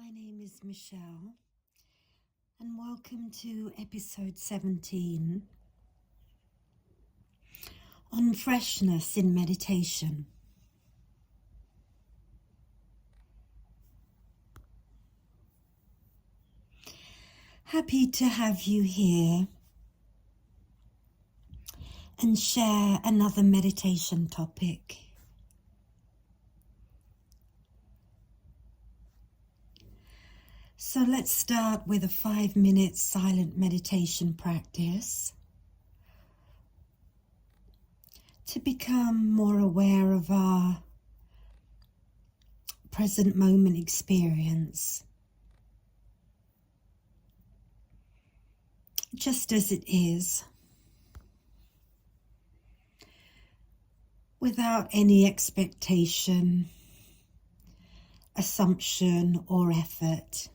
My name is Michelle, and welcome to episode 17 on freshness in meditation. Happy to have you here and share another meditation topic. So let's start with a 5-minute silent meditation practice to become more aware of our present moment experience, just as it is, without any expectation, assumption, or effort.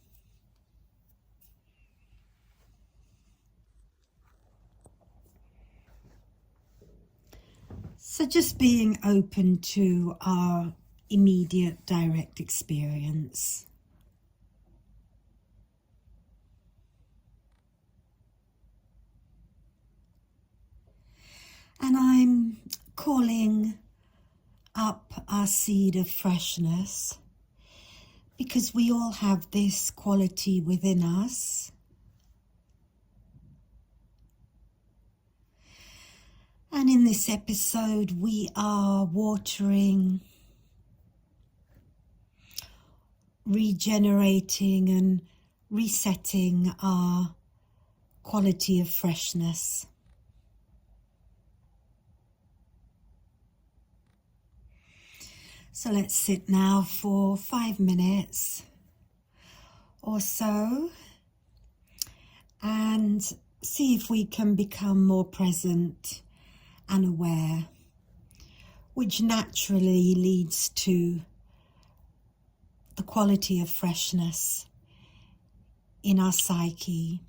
So just being open to our immediate direct experience. And I'm calling up our seed of freshness because we all have this quality within us. And in this episode, we are watering, regenerating and resetting our quality of freshness. So let's sit now for 5 minutes or so and see if we can become more present and aware, which naturally leads to the quality of freshness in our psyche.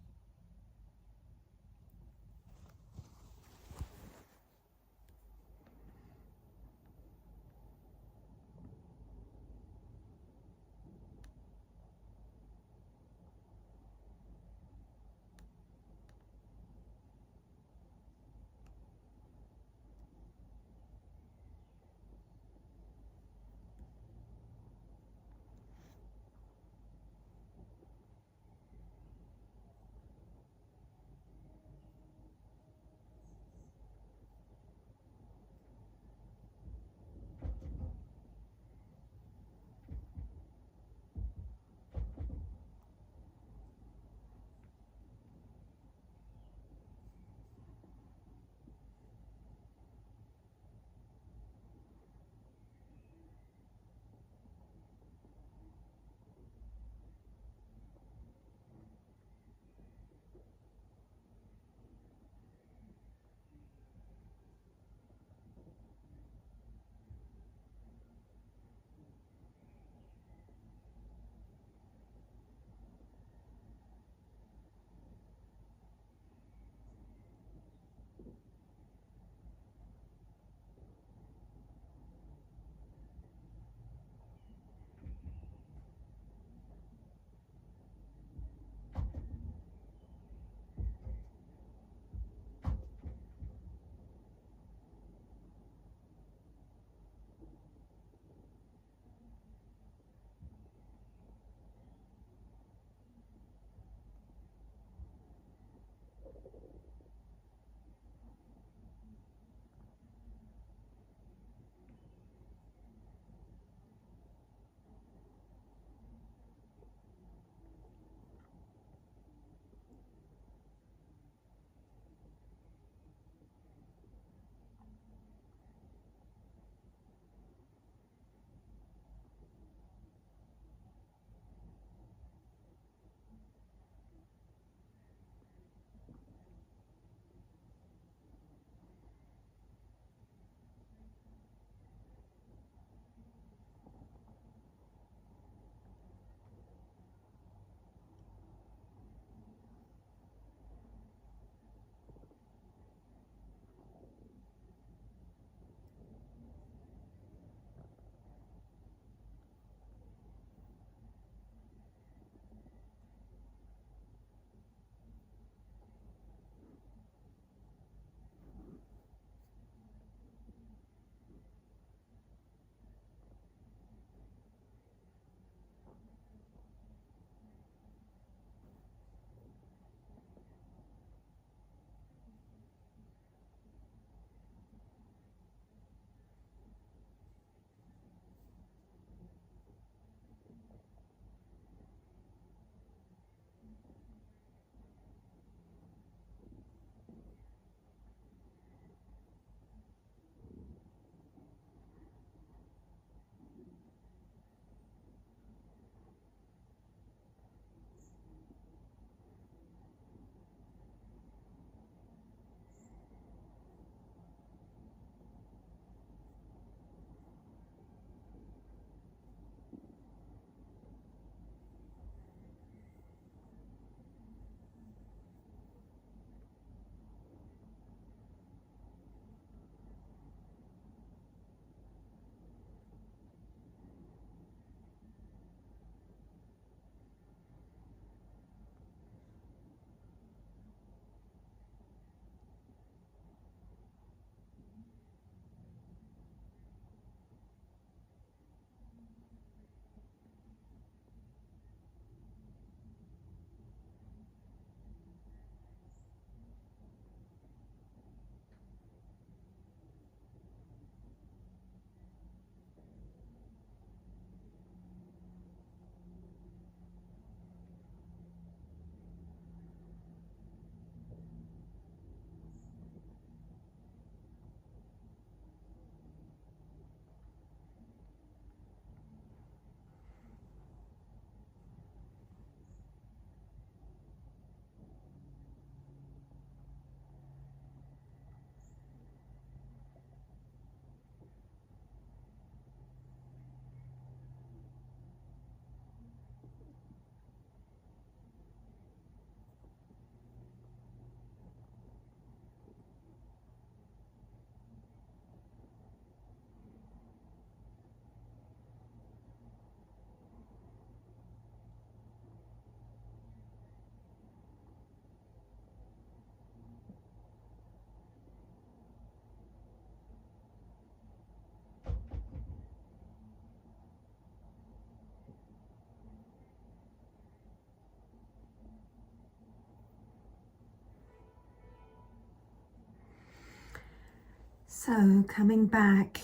So coming back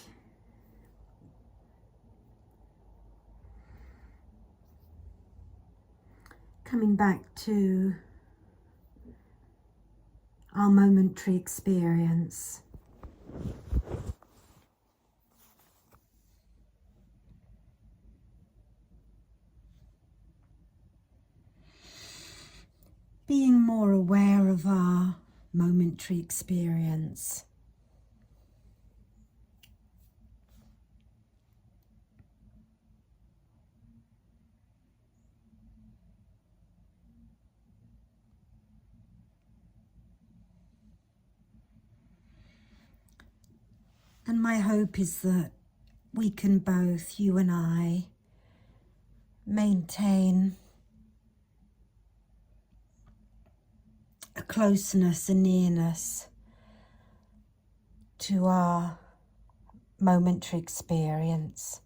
to our momentary experience. Being more aware of our momentary experience. And my hope is that we can both, you and I, maintain a closeness, a nearness to our momentary experience,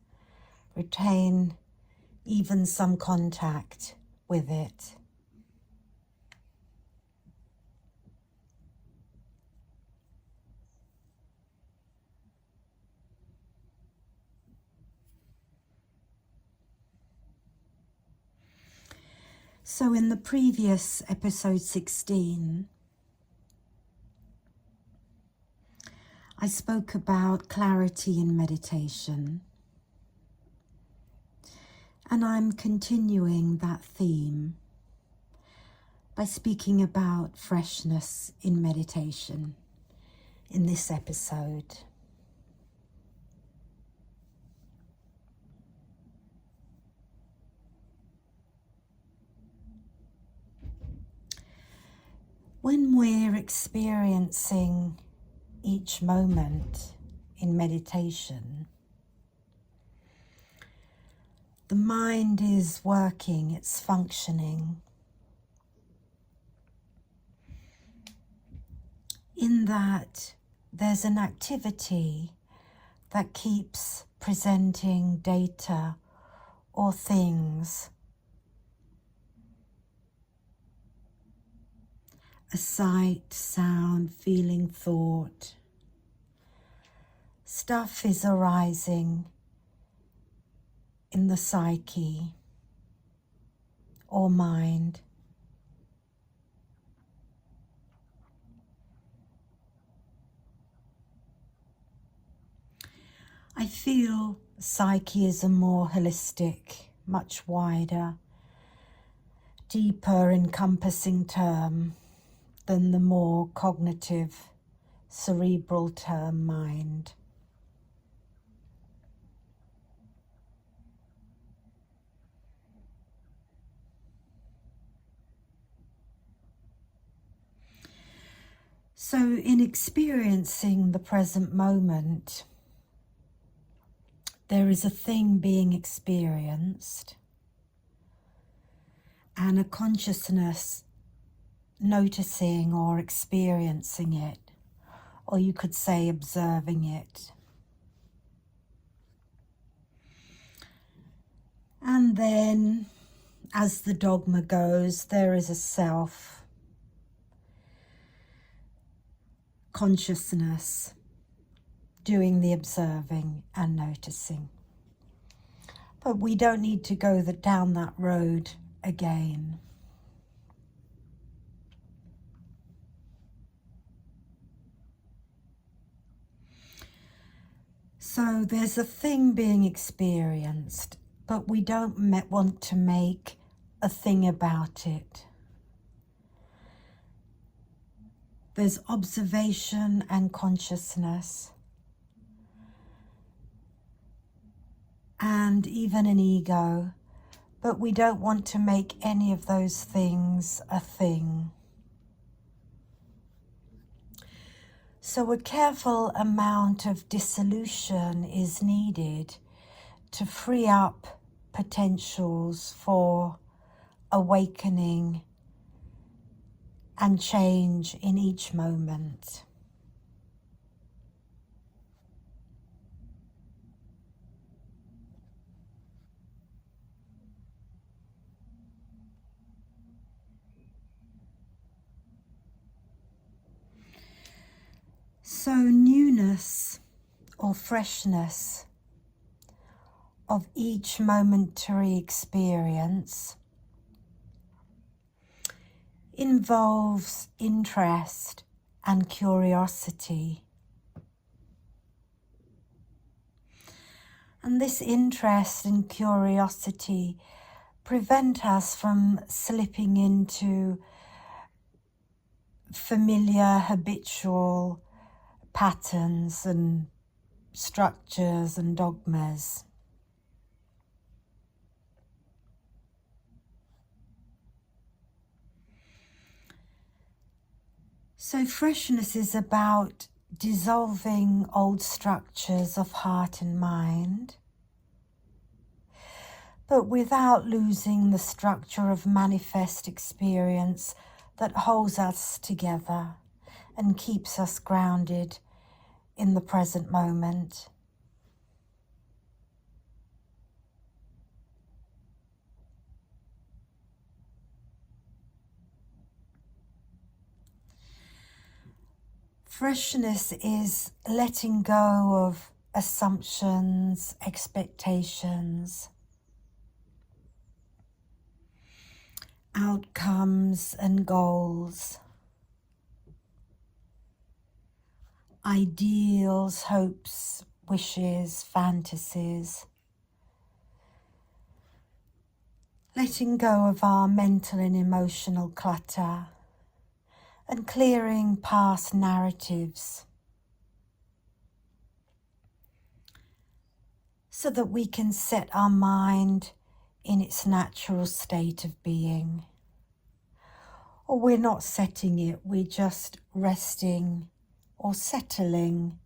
retain even some contact with it. So in the previous episode 16, I spoke about clarity in meditation, and I'm continuing that theme by speaking about freshness in meditation in this episode. When we're experiencing each moment in meditation, the mind is working, it's functioning. In that there's an activity that keeps presenting data or things, a sight, sound, feeling, thought. Stuff is arising in the psyche or mind. I feel psyche is a more holistic, much wider, deeper encompassing term than the more cognitive, cerebral term mind. So in experiencing the present moment, there is a thing being experienced and a consciousness noticing or experiencing it, or you could say observing it. And then, as the dogma goes, there is a self consciousness doing the observing and noticing. But we don't need to go down that road again. So there's a thing being experienced, but we don't want to make a thing about it. There's observation and consciousness, and even an ego, but we don't want to make any of those things a thing. So a careful amount of dissolution is needed to free up potentials for awakening and change in each moment. So newness or freshness of each momentary experience involves interest and curiosity. And this interest and curiosity prevent us from slipping into familiar, habitual patterns and structures and dogmas. So freshness is about dissolving old structures of heart and mind, but without losing the structure of manifest experience that holds us together and keeps us grounded in the present moment. Freshness is letting go of assumptions, expectations, outcomes and goals, ideals, hopes, wishes, fantasies. Letting go of our mental and emotional clutter and clearing past narratives so that we can set our mind in its natural state of being. Or we're not setting it, we're just resting or settling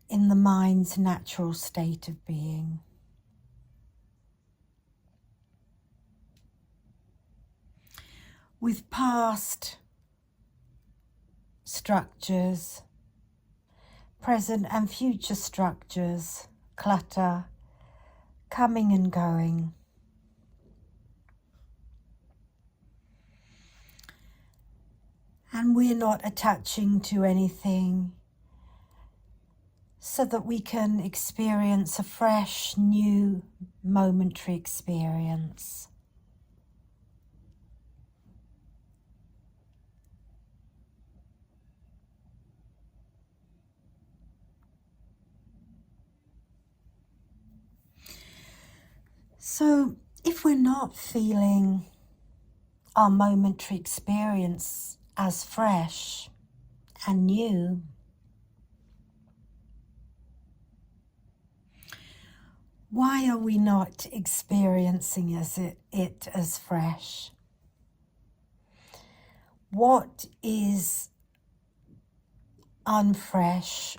in the mind's natural state of being. With past structures, present and future structures, clutter, coming and going. And we're not attaching to anything so that we can experience a fresh, new, momentary experience. So if we're not feeling our momentary experience as fresh and new, why are we not experiencing it as fresh? What is unfresh,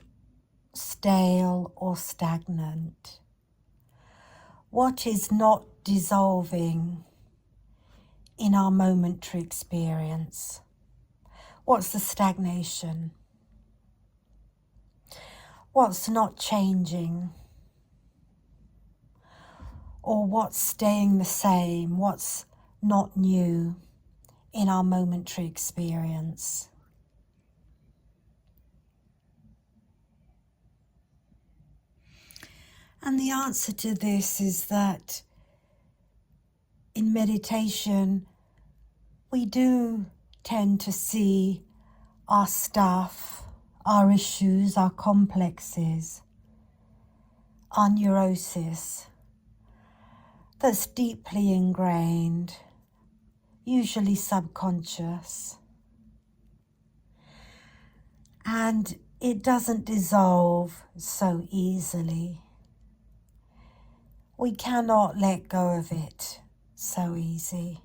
stale, or stagnant? What is not dissolving in our momentary experience? What's the stagnation? What's not changing? Or what's staying the same? What's not new in our momentary experience? And the answer to this is that in meditation, we do tend to see our stuff, our issues, our complexes, our neuroses that's deeply ingrained, usually subconscious. And it doesn't dissolve so easily. We cannot let go of it so easy.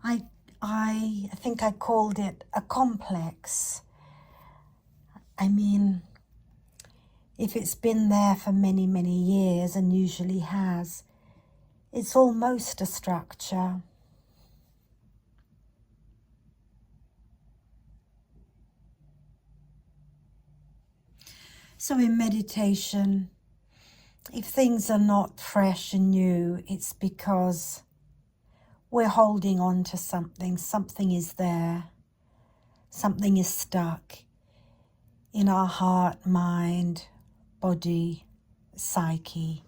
I think I called it a complex. I mean, if it's been there for many, many years, and usually has, it's almost a structure. So in meditation, if things are not fresh and new, it's because we're holding on to something. Something is there. Something is stuck in our heart, mind, body, psyche.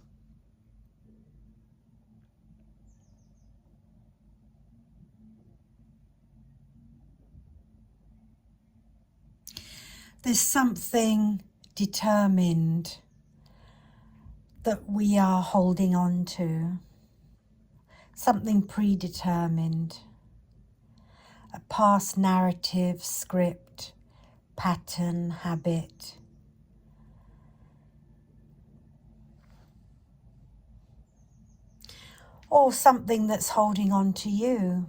There's something determined that we are holding on to, something predetermined, a past narrative, script, pattern, habit. Or something that's holding on to you.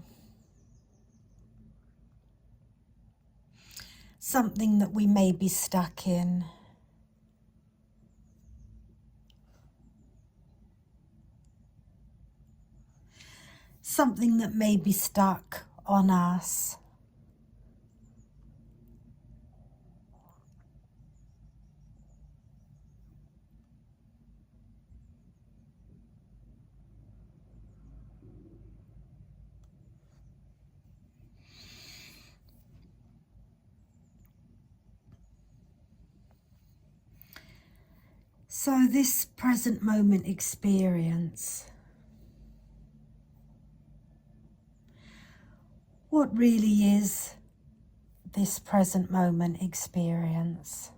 Something that we may be stuck in. Something that may be stuck on us. So this present moment experience, what really is this present moment experience?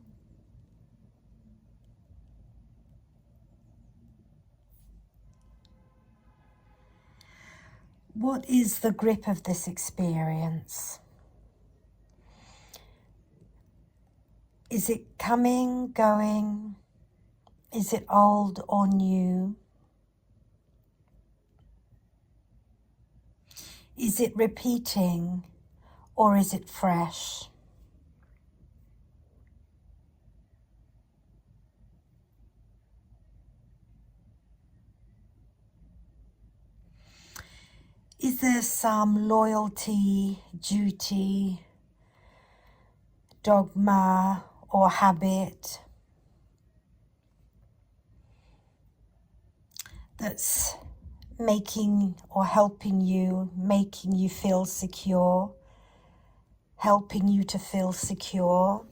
What is the grip of this experience? Is it coming, going? Is it old or new? Is it repeating or is it fresh? Is there some loyalty, duty, dogma or habit that's making or helping you, making you feel secure, helping you to feel secure?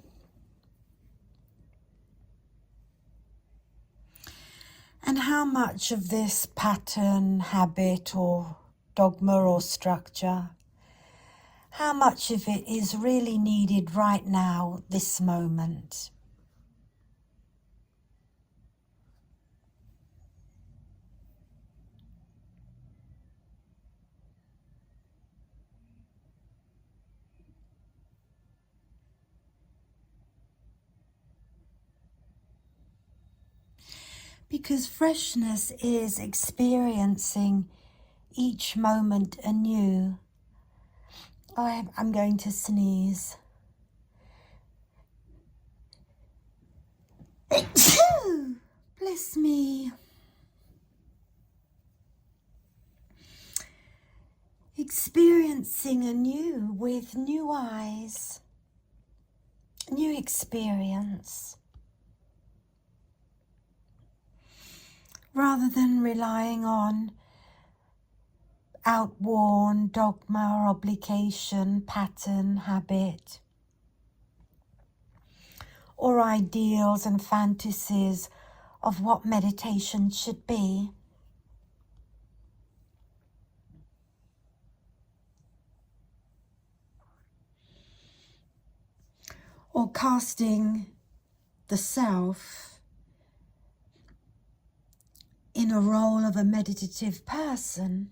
And how much of this pattern, habit or dogma or structure, how much of it is really needed right now, this moment? Because freshness is experiencing each moment anew. I'm going to sneeze. Bless me. Experiencing anew with new eyes, new experience, rather than relying on outworn dogma or obligation, pattern, habit, or ideals and fantasies of what meditation should be. Or casting the self in a role of a meditative person,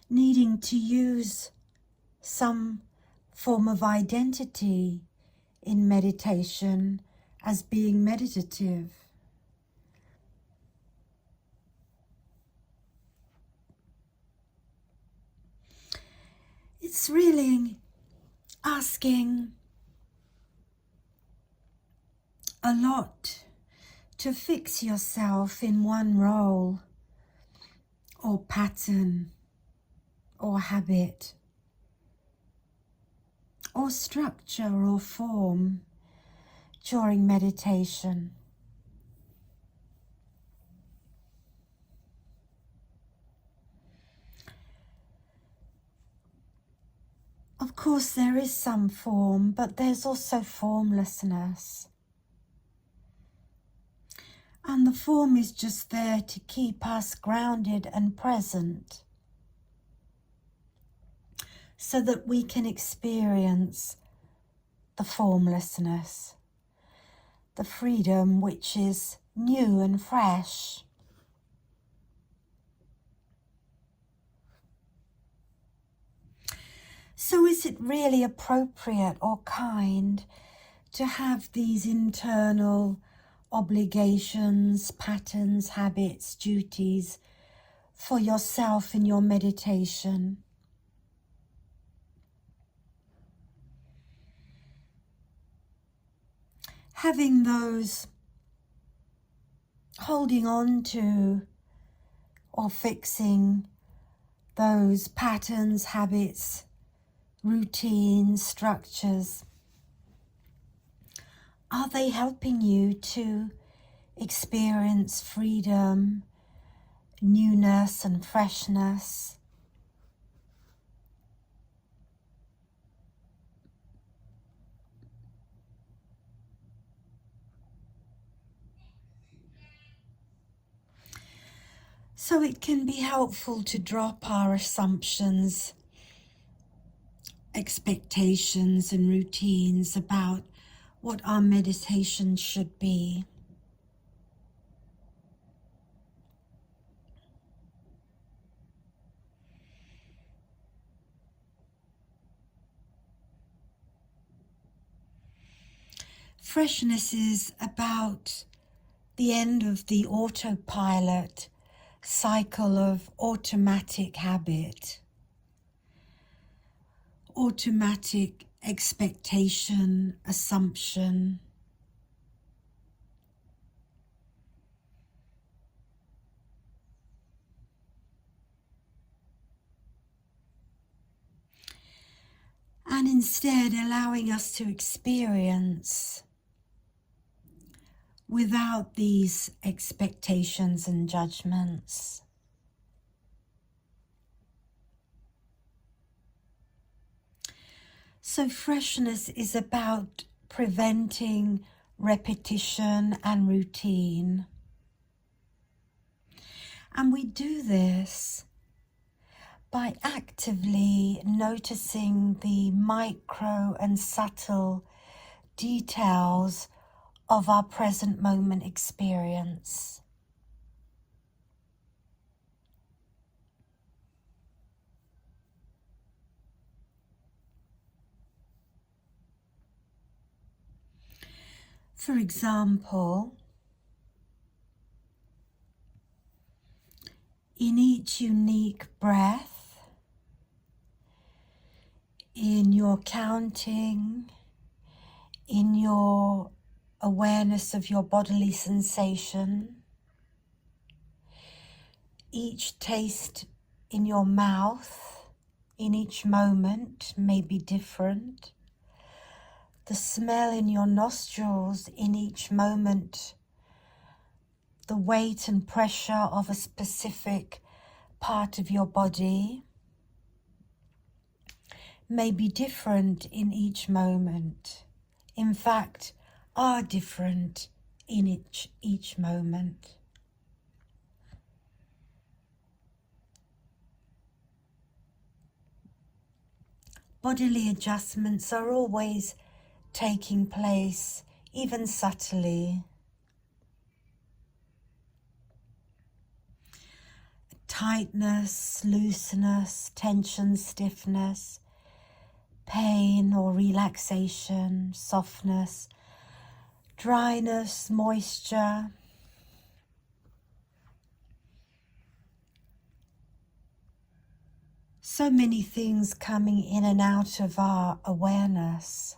needing to use some form of identity in meditation as being meditative. It's really asking a lot to fix yourself in one role or pattern or habit or structure or form during meditation. Of course, there is some form, but there's also formlessness. And the form is just there to keep us grounded and present so that we can experience the formlessness, the freedom which is new and fresh. So is it really appropriate or kind to have these internal obligations, patterns, habits, duties for yourself in your meditation? Having those, holding on to or fixing those patterns, habits, routines, structures, are they helping you to experience freedom, newness and freshness? So it can be helpful to drop our assumptions, expectations and routines about what our meditation should be. Freshness is about the end of the autopilot cycle of automatic habit, automatic expectation, assumption. And instead allowing us to experience without these expectations and judgments. So freshness is about preventing repetition and routine. And we do this by actively noticing the micro and subtle details of our present moment experience. For example, in each unique breath, in your counting, in your awareness of your bodily sensation, each taste in your mouth, in each moment may be different. The smell in your nostrils in each moment, the weight and pressure of a specific part of your body may be different in each moment. In fact, are different in each moment. Bodily adjustments are always taking place, even subtly. Tightness, looseness, tension, stiffness, pain or relaxation, softness, dryness, moisture. So many things coming in and out of our awareness.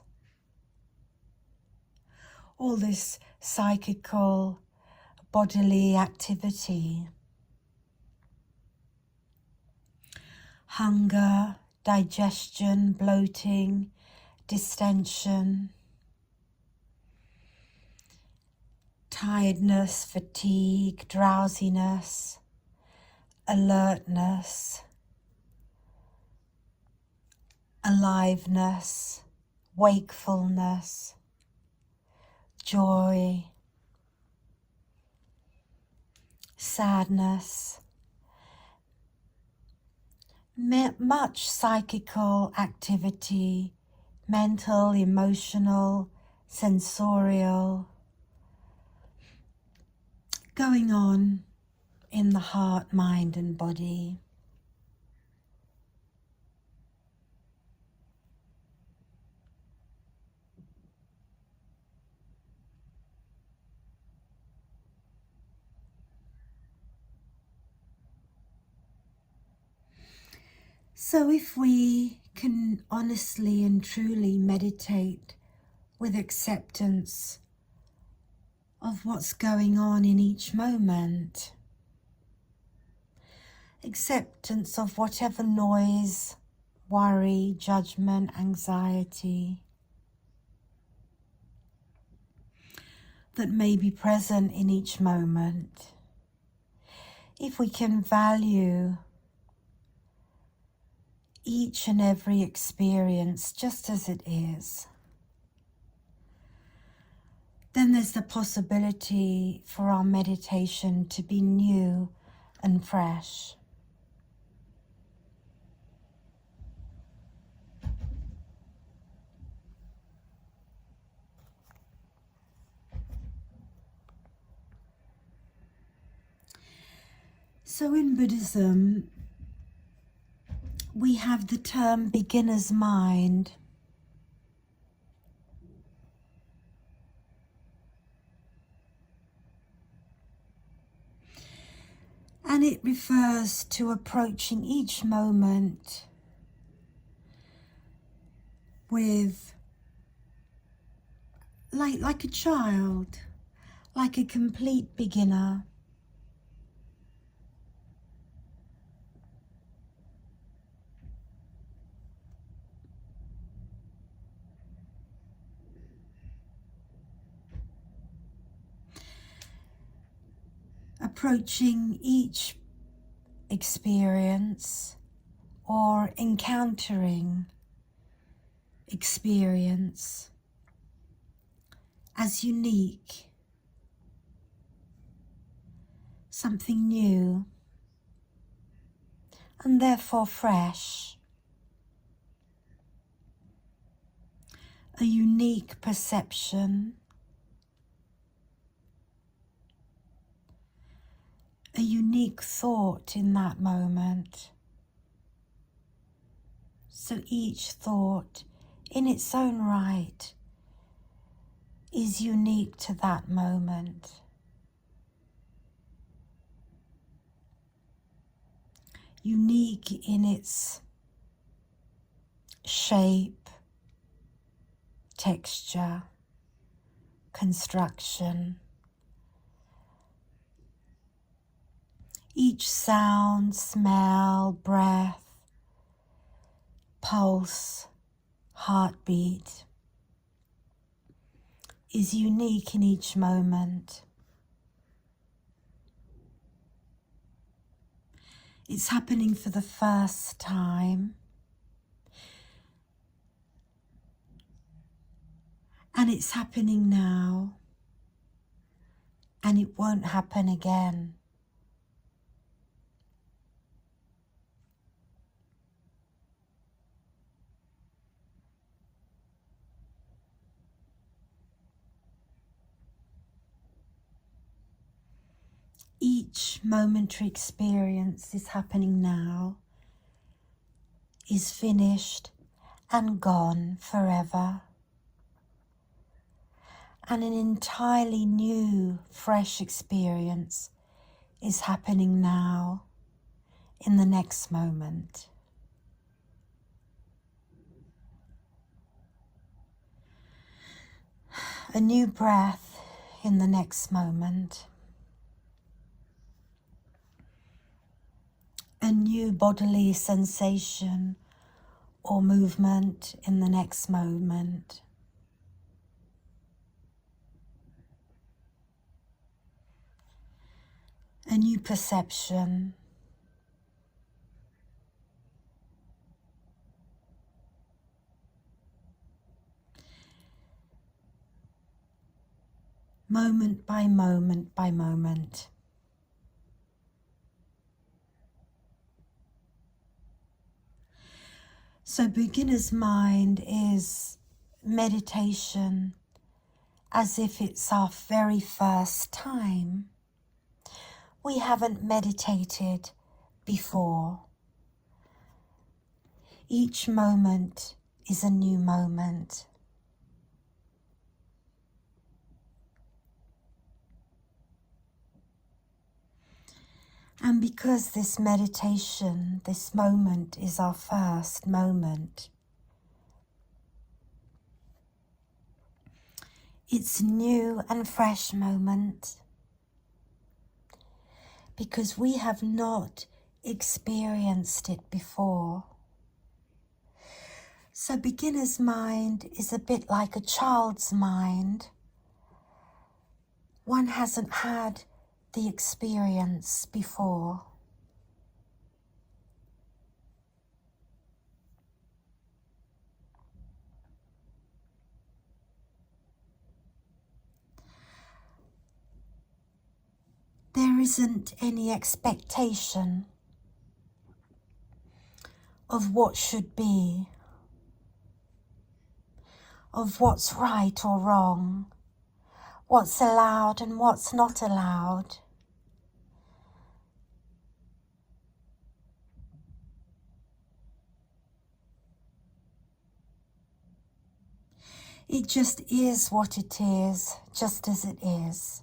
All this psychical, bodily activity. Hunger, digestion, bloating, distension, tiredness, fatigue, drowsiness, alertness, aliveness, wakefulness, joy, sadness, much psychical activity, mental, emotional, sensorial, going on in the heart, mind and body. So if we can honestly and truly meditate with acceptance of what's going on in each moment, acceptance of whatever noise, worry, judgment, anxiety that may be present in each moment, if we can value each and every experience just as it is, then there's the possibility for our meditation to be new and fresh. So in Buddhism, we have the term beginner's mind. And it refers to approaching each moment with, like a child, like a complete beginner. Approaching each experience or encountering experience as unique, something new, and therefore fresh, a unique perception, a unique thought in that moment. So each thought in its own right is unique to that moment. Unique in its shape, texture, construction. Each sound, smell, breath, pulse, heartbeat is unique in each moment. It's happening for the first time, and it's happening now, and it won't happen again. Each momentary experience is happening now, is finished and gone forever. And an entirely new, fresh experience is happening now, in the next moment. A new breath in the next moment. A new bodily sensation or movement in the next moment. A new perception. moment by moment by moment. So beginner's mind is meditation as if it's our very first time. We haven't meditated before. Each moment is a new moment. And because this meditation, this moment is our first moment, it's a new and fresh moment because we have not experienced it before. So beginner's mind is a bit like a child's mind. One hasn't had the experience before. There isn't any expectation of what should be, of what's right or wrong, what's allowed and what's not allowed. It just is what it is, just as it is.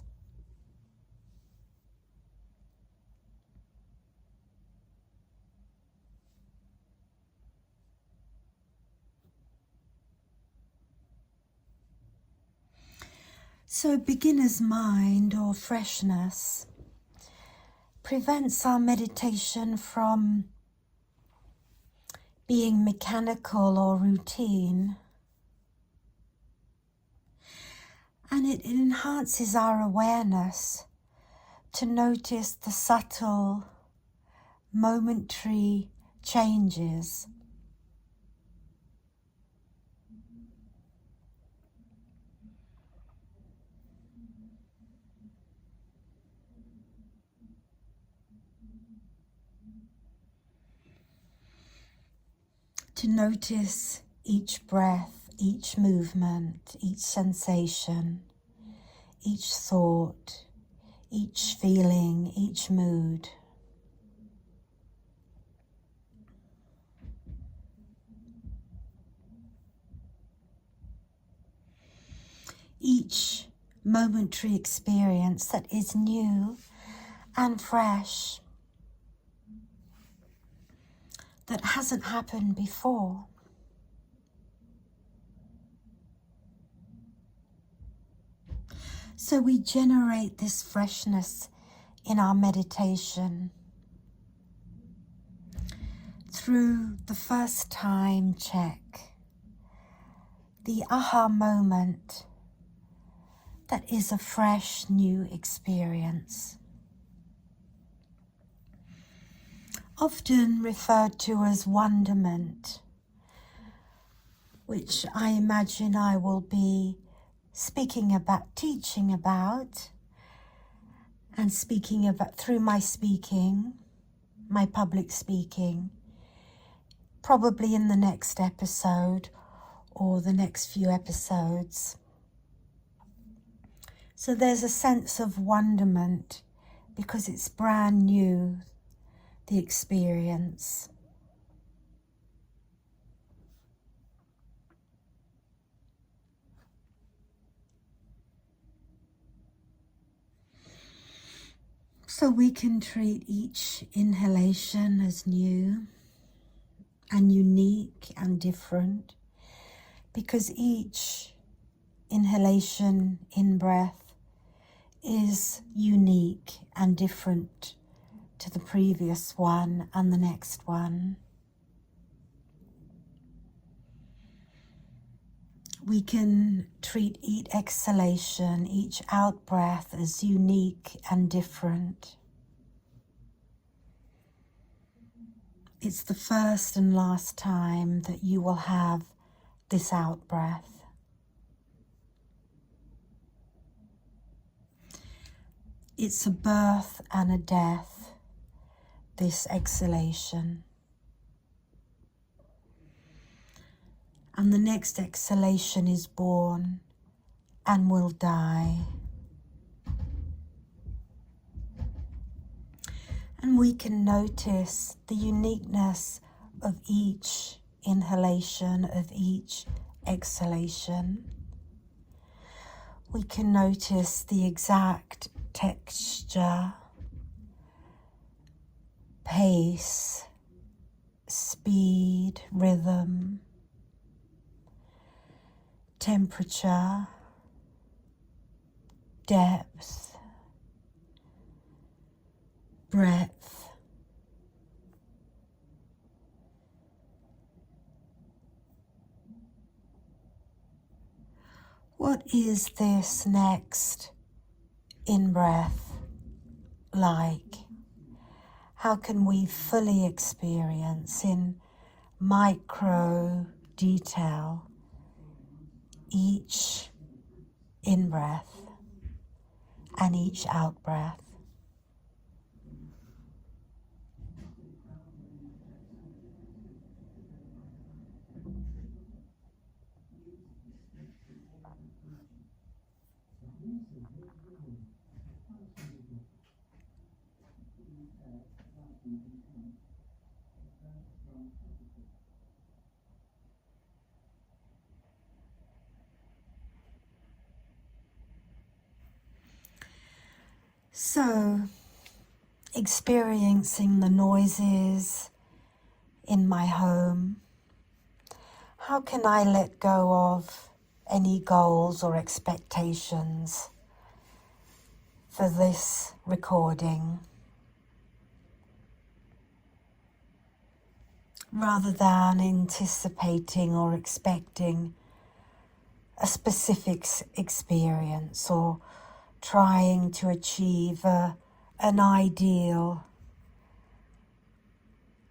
So beginner's mind or freshness prevents our meditation from being mechanical or routine, and it enhances our awareness to notice the subtle, momentary changes. To notice each breath, each movement, each sensation, each thought, each feeling, each mood. Each momentary experience that is new and fresh, that hasn't happened before. So we generate this freshness in our meditation through the first time check, the aha moment that is a fresh new experience. Often referred to as wonderment, which I imagine I will be speaking about, teaching about, and speaking about through my speaking, my public speaking, probably in the next episode or the next few episodes. So there's a sense of wonderment because it's brand new, the experience. So we can treat each inhalation as new and unique and different because each inhalation, in-breath, is unique and different to the previous one and the next one. We can treat each exhalation, each out-breath as unique and different. It's the first and last time that you will have this out-breath. It's a birth and a death, this exhalation. And the next exhalation is born and will die. And we can notice the uniqueness of each inhalation, of each exhalation. We can notice the exact texture, pace, speed, rhythm, temperature, depth, breadth. What is this next in-breath like? How can we fully experience in micro detail each in-breath and each out-breath? So, experiencing the noises in my home, how can I let go of any goals or expectations for this recording, rather than anticipating or expecting a specific experience or trying to achieve an ideal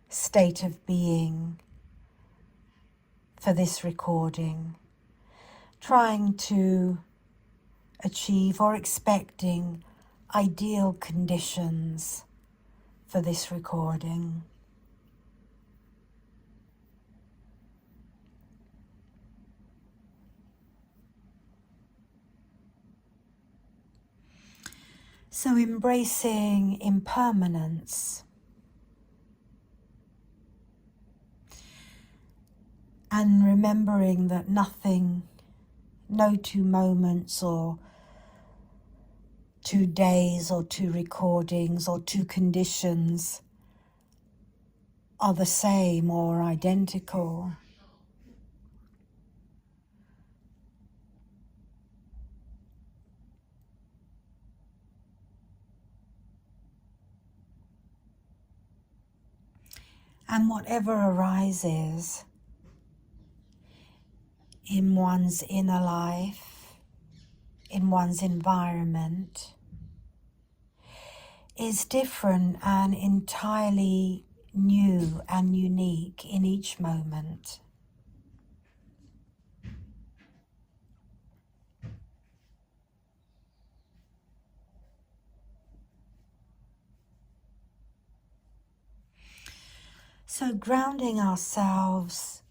state of being for this recording, trying to achieve or expecting ideal conditions for this recording. So embracing impermanence and remembering that nothing, no 2 moments or 2 days or 2 recordings or 2 conditions are the same or identical. And whatever arises in one's inner life, in one's environment, is different and entirely new and unique in each moment. So grounding ourselves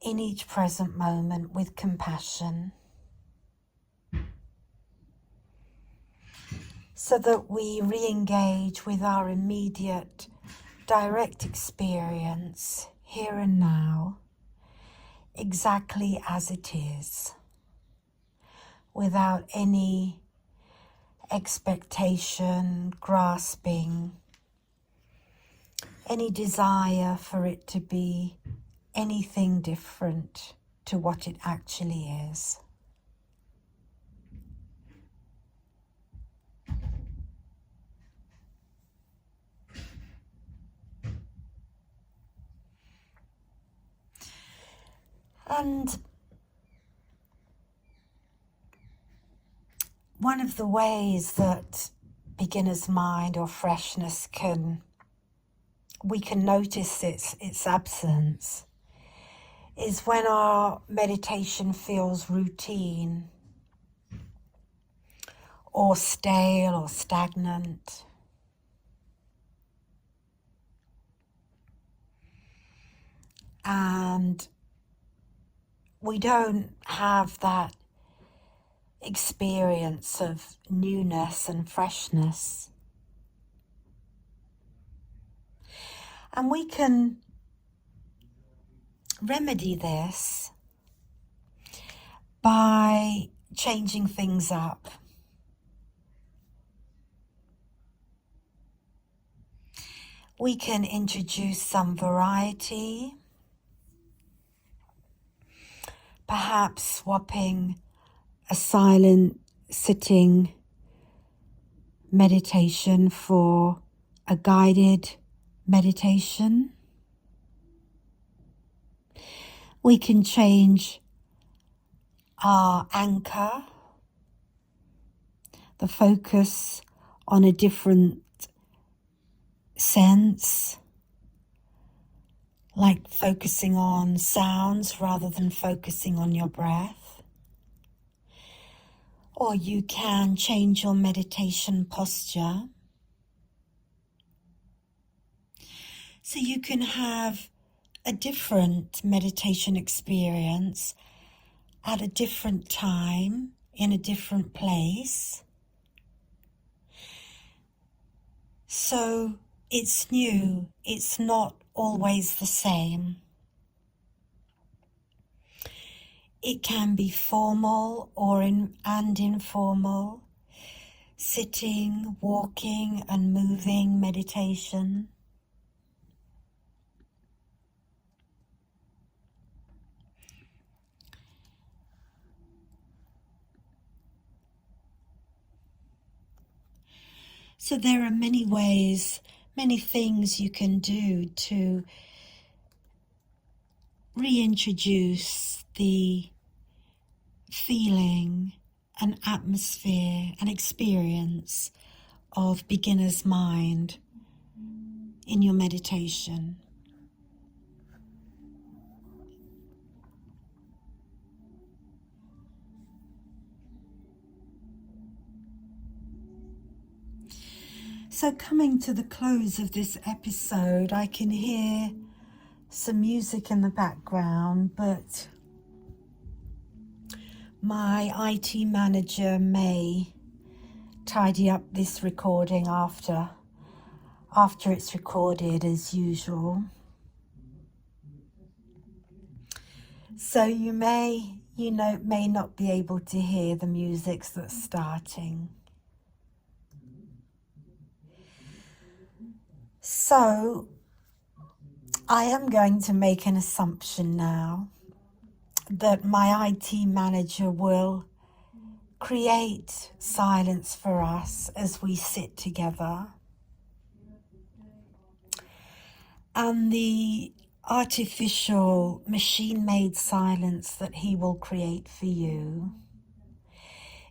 in each present moment with compassion, so that we re-engage with our immediate, direct experience here and now, exactly as it is, without any expectation, grasping, any desire for it to be anything different to what it actually is. And one of the ways that beginner's mind or freshness we can notice its absence is when our meditation feels routine or stale or stagnant. And we don't have that experience of newness and freshness. And we can remedy this by changing things up. We can introduce some variety, perhaps swapping a silent sitting meditation for a guided meditation. We can change our anchor, the focus on a different sense, like focusing on sounds rather than focusing on your breath. Or you can change your meditation posture so you can have a different meditation experience at a different time, in a different place. So it's new, it's not always the same. It can be formal and informal, sitting, walking and moving meditation. So there are many ways, many things you can do to reintroduce the feeling, an atmosphere, an experience of beginner's mind in your meditation. So coming to the close of this episode, I can hear some music in the background, but my IT manager may tidy up this recording after it's recorded as usual. So you may not be able to hear the music that's starting. So I am going to make an assumption now that my IT manager will create silence for us as we sit together. And the artificial machine-made silence that he will create for you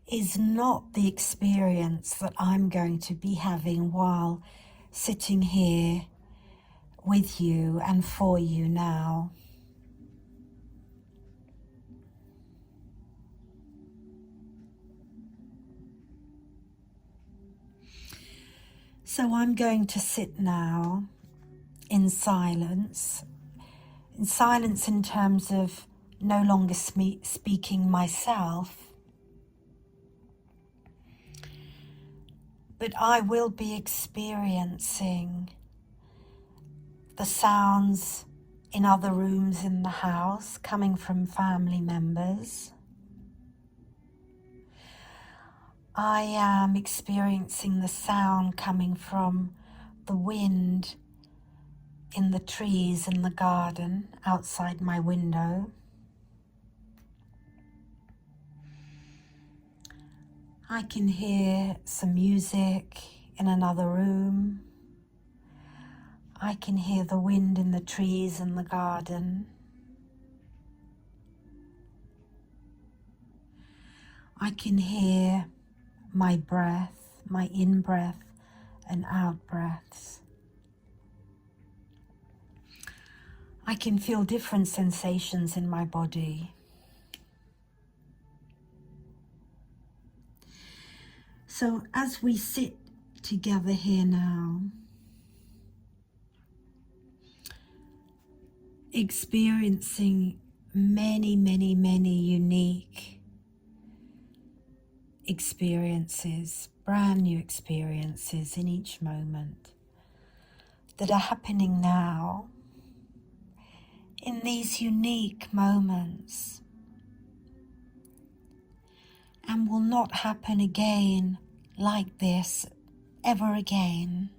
is not the experience that I'm going to be having while sitting here with you and for you now. So I'm going to sit now in silence in terms of no longer speaking myself, but I will be experiencing the sounds in other rooms in the house coming from family members. I am experiencing the sound coming from the wind in the trees in the garden outside my window. I can hear some music in another room. I can hear the wind in the trees in the garden. I can hear my breath, my in-breath and out-breaths. I can feel different sensations in my body. So as we sit together here now, experiencing many, many, many unique experiences, brand new experiences in each moment that are happening now, in these unique moments, and will not happen again like this ever again.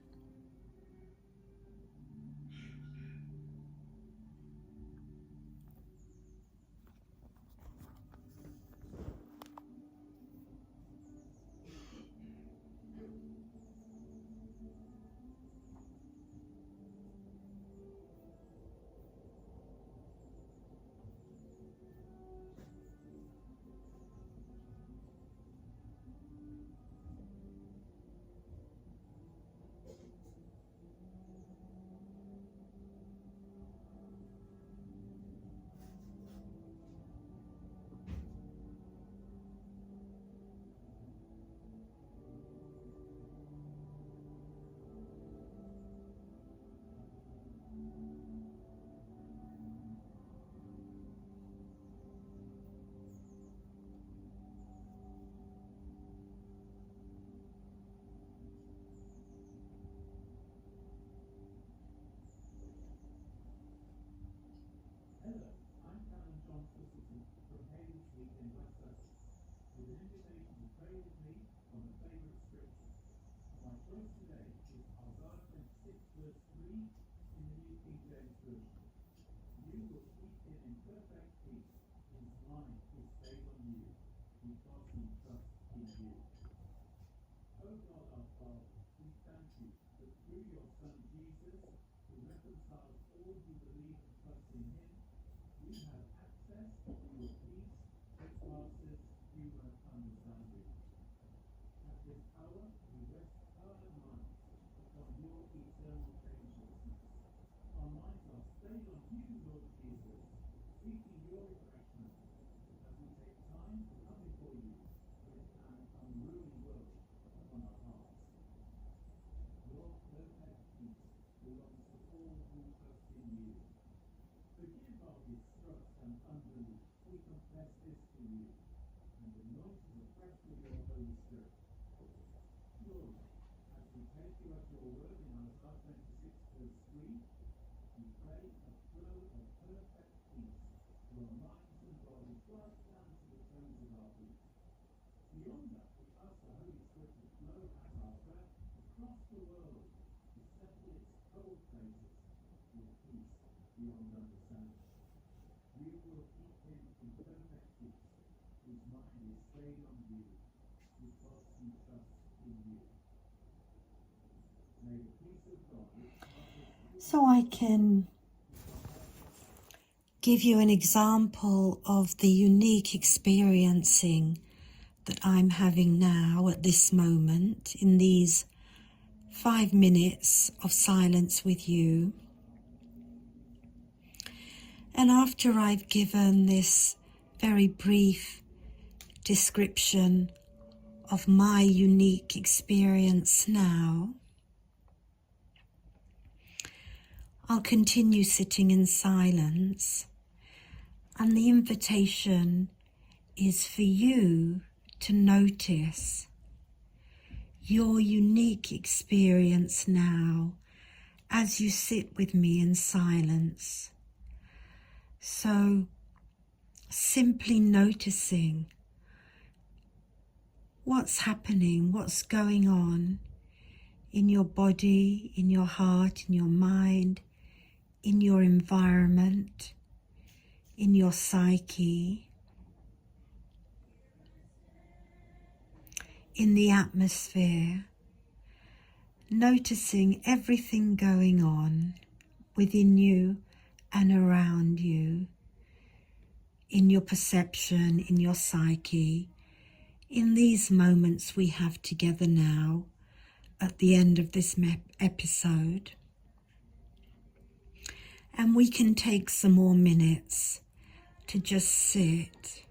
So I can give you an example of the unique experiencing that I'm having now at this moment in these 5 minutes of silence with you. And after I've given this very brief description of my unique experience now, I'll continue sitting in silence, and the invitation is for you to notice your unique experience now as you sit with me in silence. So simply noticing what's happening, what's going on in your body, in your heart, in your mind, in your environment, in your psyche, in the atmosphere, noticing everything going on within you and around you, in your perception, in your psyche, in these moments we have together now at the end of this episode. And we can take some more minutes to just sit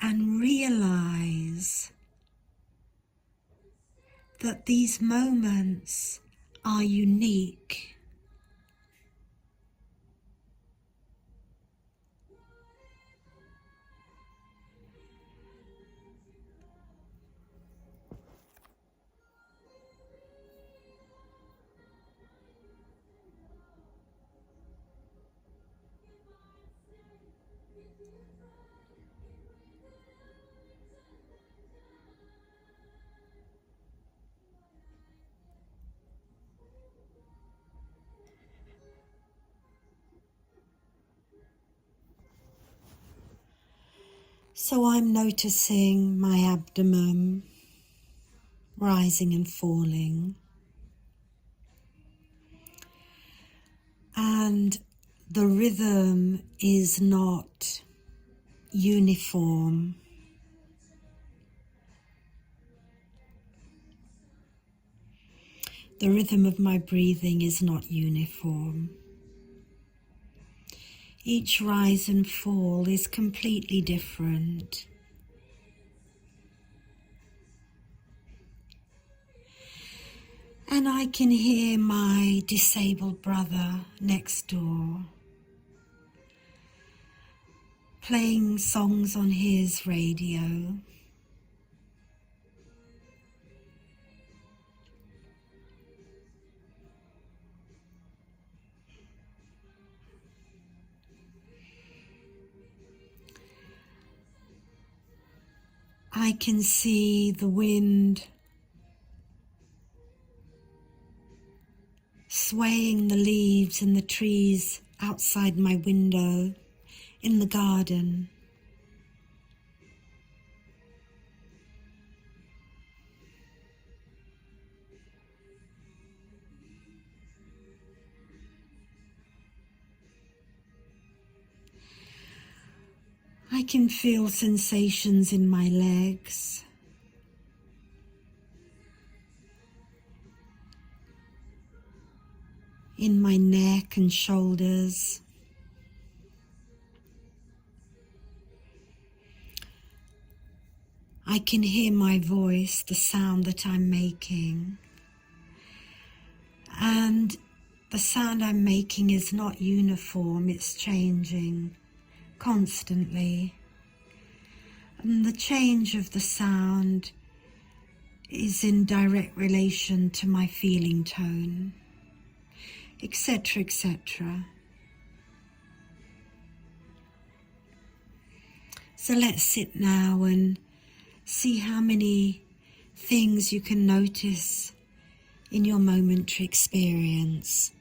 and realize that these moments are unique. So I'm noticing my abdomen rising and falling, and the rhythm is not uniform. The rhythm of my breathing is not uniform. Each rise and fall is completely different. And I can hear my disabled brother next door playing songs on his radio. I can see the wind swaying the leaves in the trees outside my window in the garden. I can feel sensations in my legs, in my neck and shoulders. I can hear my voice, the sound that I'm making. And the sound I'm making is not uniform, it's changing constantly. And the change of the sound is in direct relation to my feeling tone, etc., etc. So let's sit now and see how many things you can notice in your momentary experience.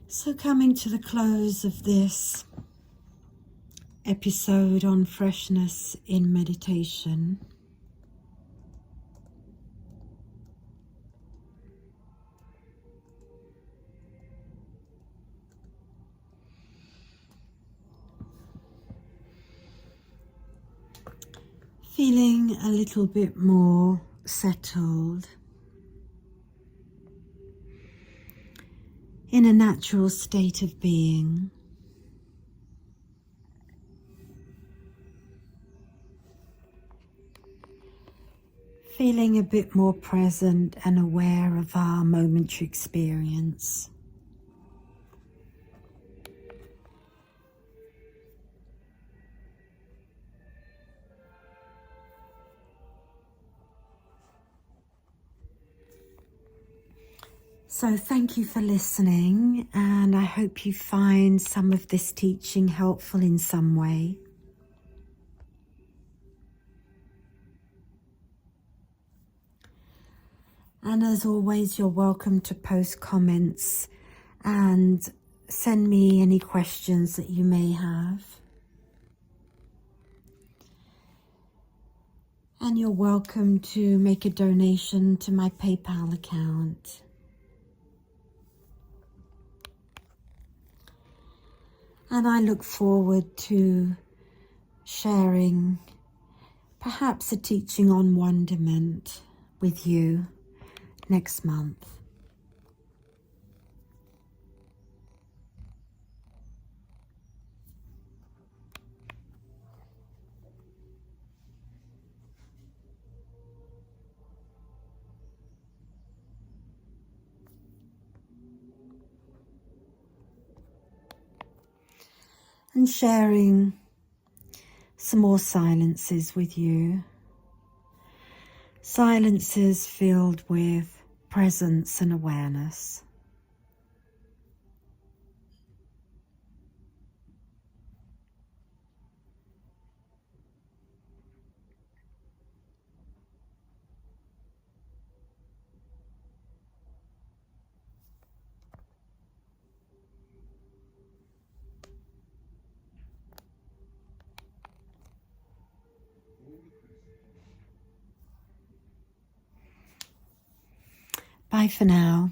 So coming to the close of this episode on freshness in meditation, Feeling a little bit more settled in a natural state of being. Feeling a bit more present and aware of our momentary experience. So thank you for listening, and I hope you find some of this teaching helpful in some way. And as always, you're welcome to post comments and send me any questions that you may have. And you're welcome to make a donation to my PayPal account. And I look forward to sharing perhaps a teaching on wonderment with you next month. And sharing some more silences with you. Silences filled with presence and awareness. Bye for now.